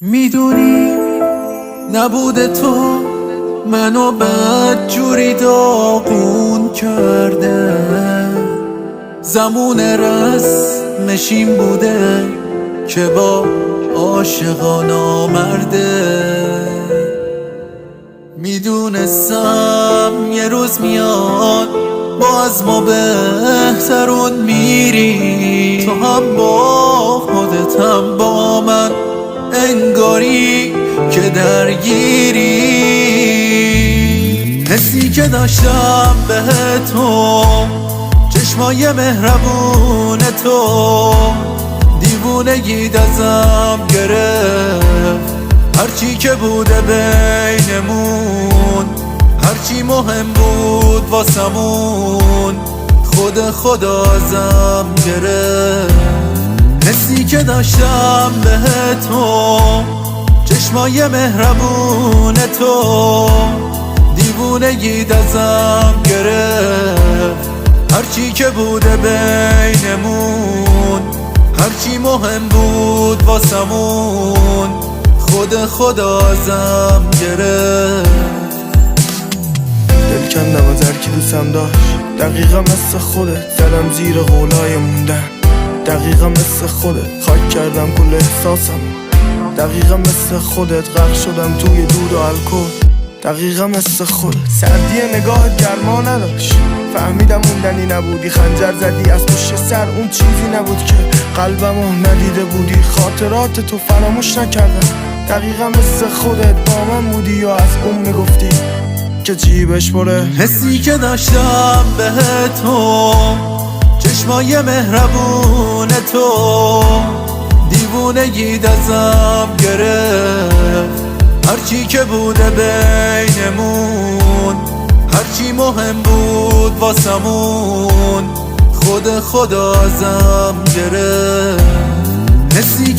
میدونی نبوده تو منو بدجوری داغون کرده، زمون رسمش این بوده که با عاشقا نامرده. میدونستم یه روز میاد با از ما بهترون میری، تو هم با خودت هم با من انگاری که درگیری. حسی که داشتم به تو، چشمای مهربون تو، دیوونگیت ازم گرفت. هرچی که بوده بینمون، هرچی مهم بود واسمون، خدا ازم گرفت. حسی که داشتم به تو، چشمای مهربون تو، دیوونگیت ازم گرفت. هرچی که بوده بینمون، هرچی مهم بود واسمون، خدا ازم گرفت. دل کندم از هرکی دوستم داشت، دقیقا مثل خودت زدم زیر قولای موندن. دقیقا مثل خودت خاک کردم کل احساسم. دقیقا مثل خودت غرق شدم توی دود و الکل. دقیقا مثل خودت سردی نگاهت گرما نداشت، فهمیدم موندنی نبودی. خنجر زدی از پشت سر، اون چیزی نبود که قلبمو ندیده بودی. خاطرات تو فراموش نکردم، دقیقا مثل خودت با من بودی یا از اون میگفتی که جیبش پره. حسی که داشتم به تو، چشمای مهربون تو، دیوونگیت ازم گرفت. هرچی که بوده بینمون، هرچی مهم بود واسمون، خدا ازم گرفت. حسی